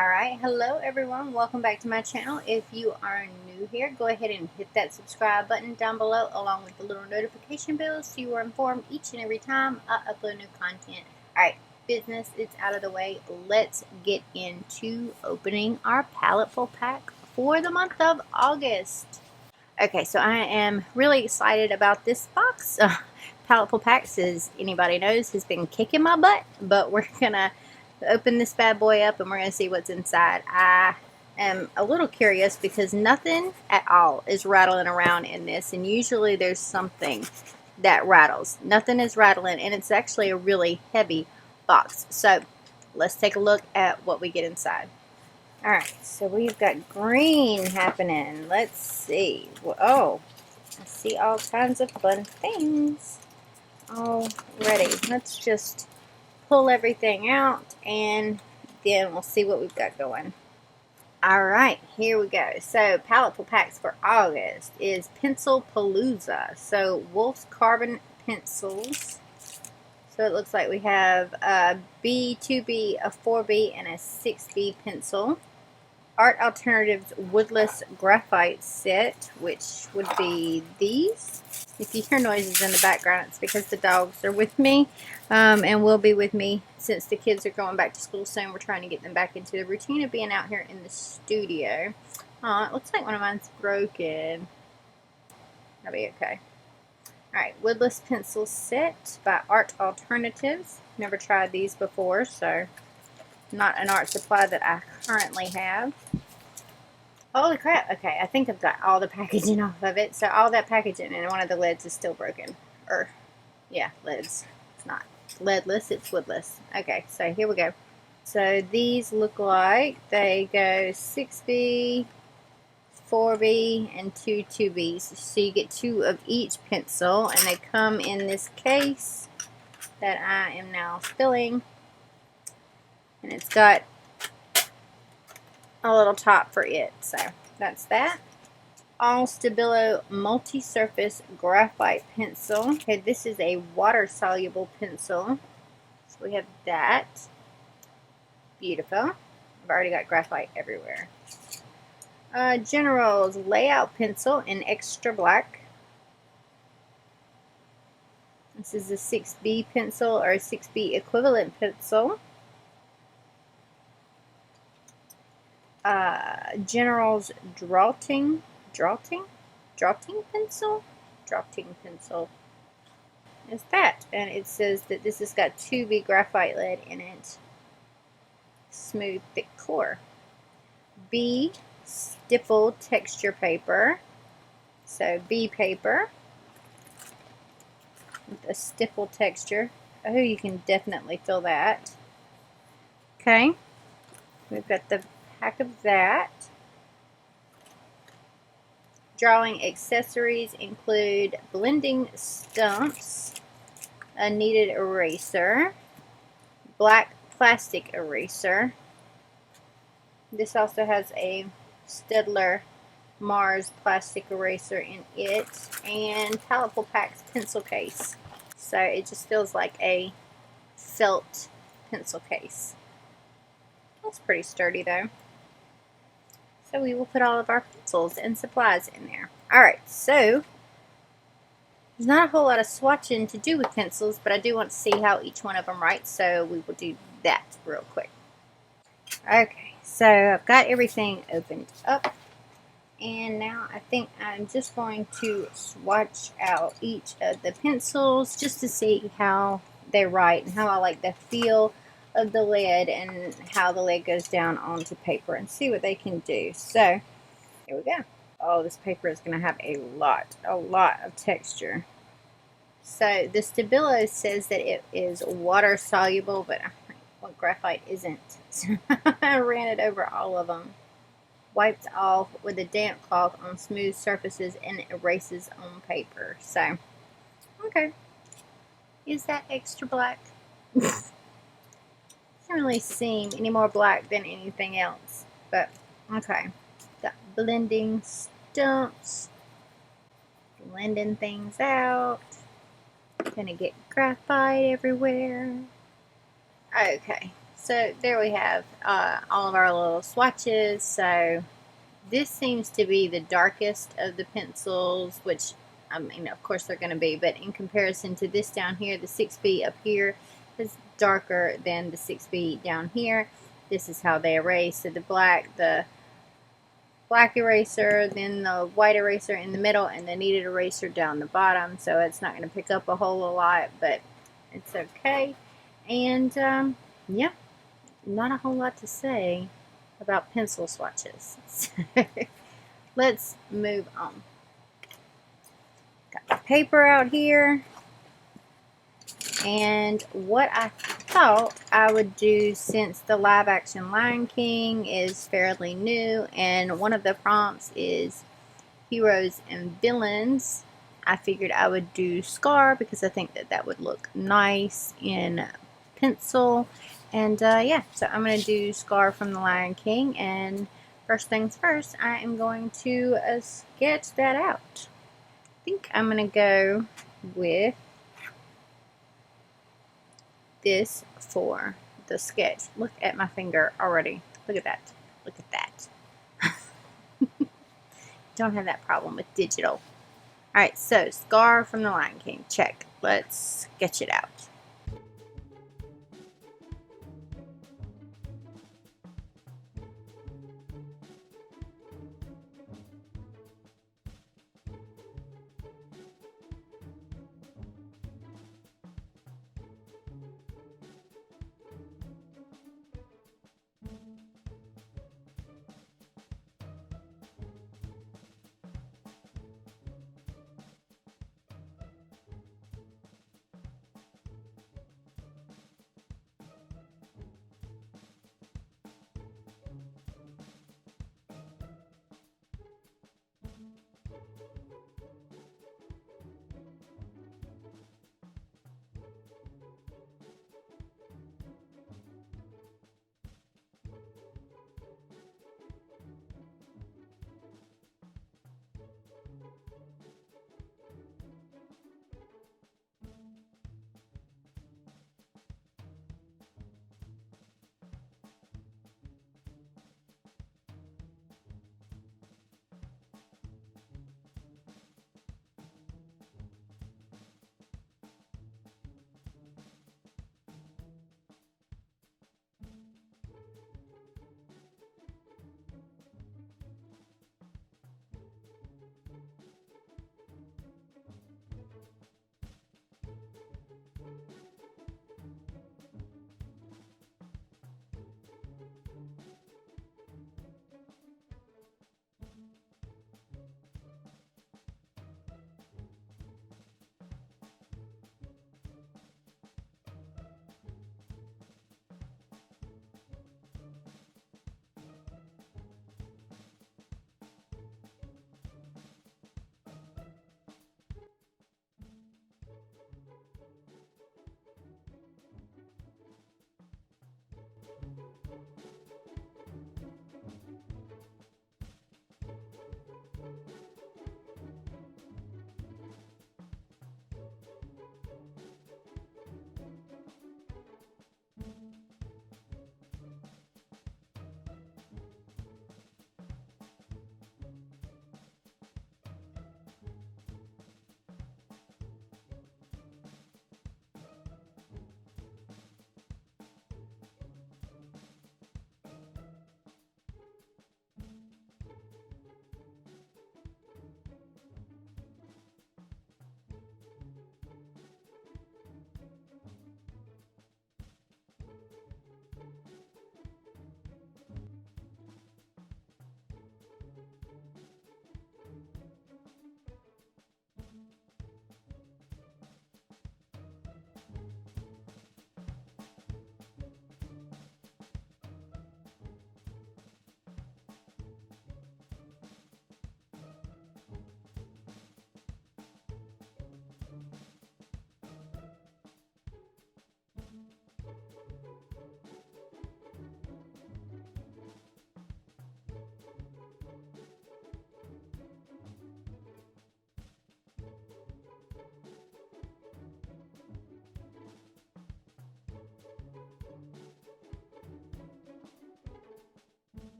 Alright, hello everyone, welcome back to my channel. If you are new here, go ahead and hit that subscribe button down below along with the little notification bell so you are informed each and every time I upload new content. Alright, business is out of the way. Let's get into opening our Paletteful pack for the month of August. Okay, so I am really excited about this box. Paletteful packs, as anybody knows, has been kicking my butt, but we're gonna open this bad boy up and we're going to see what's inside. I am a little curious because nothing at all is rattling around in this, and usually there's something that rattles. Nothing is rattling, and it's actually a really heavy box. So let's take a look at what we get inside. Alright, so we've got green happening. Let's see. Oh, I see all kinds of fun things already. Let's just pull everything out and then we'll see what we've got going. Alright, here we go. So Paletteful packs for August is Pencil Palooza. So Wolf's Carbon pencils. So it looks like we have a B, 2B, a 4B, and a 6B pencil. Art Alternatives Woodless Graphite set, which would be these. If you hear noises in the background, it's because the dogs are with me and will be with me since the kids are going back to school soon. We're trying to get them back into the routine of being out here in the studio. It looks like one of mine's broken. That'll be okay. Alright, Woodless Pencil Set by Art Alternatives. Never tried these before, so not an art supply that I currently have. Holy crap. Okay, I think I've got all the packaging off of it. So all that packaging and one of the lids is still broken. Yeah, lids. It's not leadless, it's woodless. Okay, so here we go. So these look like they go 6B, 4B, and 2B. So you get 2 of each pencil, and they come in this case that I am now spilling. And it's got a little top for it, so that's that. All Stabilo Multi-Surface Graphite Pencil. Okay, this is a water-soluble pencil. So we have that. Beautiful. I've already got graphite everywhere. General's Layout Pencil in Extra Black. This is a 6B pencil or a 6B equivalent pencil. General's Draughting pencil is that, and it says that this has got 2B graphite lead in it. Smooth thick core. B stipple texture paper, so B paper with a stipple texture. Oh, you can definitely feel that. Okay, we've got the pack of that. Drawing accessories include blending stumps, a kneaded eraser, black plastic eraser. This also has a Staedtler Mars plastic eraser in it, and Paletteful Packs pencil case. So it just feels like a felt pencil case. That's pretty sturdy though. So we will put all of our pencils and supplies in there. Alright, so there's not a whole lot of swatching to do with pencils, but I do want to see how each one of them writes, so we will do that real quick. Okay, so I've got everything opened up, and now I think I'm just going to swatch out each of the pencils just to see how they write and how I like the feel of the lead and how the lead goes down onto paper and see what they can do. So here we go. Oh, this paper is going to have a lot of texture. So the Stabilo says that it is water soluble, but well, graphite isn't. So I ran it over all of them. Wiped off with a damp cloth on smooth surfaces and erases on paper. So, okay. Is that extra black? Doesn't really seem any more black than anything else, but okay. Got blending stumps, blending things out. Gonna get graphite everywhere. Okay, So there we have all of our little swatches. So this seems to be the darkest of the pencils, which, I mean, of course they're going to be, but in comparison to this down here, the 6B up here is darker than the 6B down here. This is how they erase. So the black eraser, then the white eraser in the middle, and the kneaded eraser down the bottom. So it's not going to pick up a whole lot, but it's okay. And yeah, not a whole lot to say about pencil swatches. So let's move on. Got the paper out here. And what I thought I would do, since the live action Lion King is fairly new and one of the prompts is heroes and villains, I figured I would do Scar because I think that that would look nice in pencil. And yeah, so I'm going to do Scar from the Lion King, and first things first, I am going to sketch that out. I think I'm going to go with this for the sketch. Look at my finger already. Look at that. Look at that. Don't have that problem with digital. Alright, so Scar from the Lion King. Check. Let's sketch it out.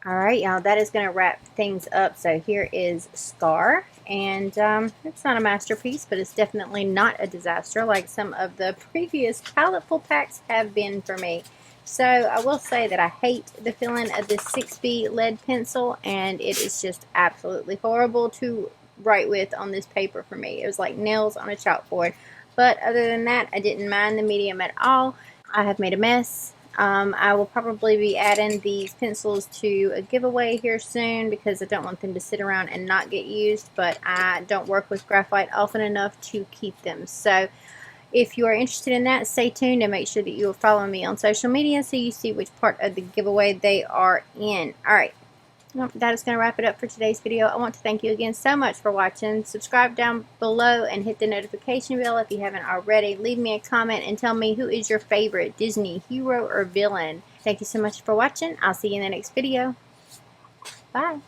Alright, y'all, that is going to wrap things up. So here is Scar, and it's not a masterpiece, but it's definitely not a disaster like some of the previous Paletteful packs have been for me. So I will say that I hate the feeling of this 6B lead pencil, and it is just absolutely horrible to write with on this paper for me. It was like nails on a chalkboard. But other than that, I didn't mind the medium at all. I have made a mess. I will probably be adding these pencils to a giveaway here soon because I don't want them to sit around and not get used, but I don't work with graphite often enough to keep them. So if you are interested in that, stay tuned and make sure that you are following me on social media so you see which part of the giveaway they are in. Alright, well, that is going to wrap it up for today's video. I want to thank you again so much for watching. Subscribe down below and hit the notification bell if you haven't already. Leave me a comment and tell me who is your favorite Disney hero or villain. Thank you so much for watching. I'll see you in the next video. Bye.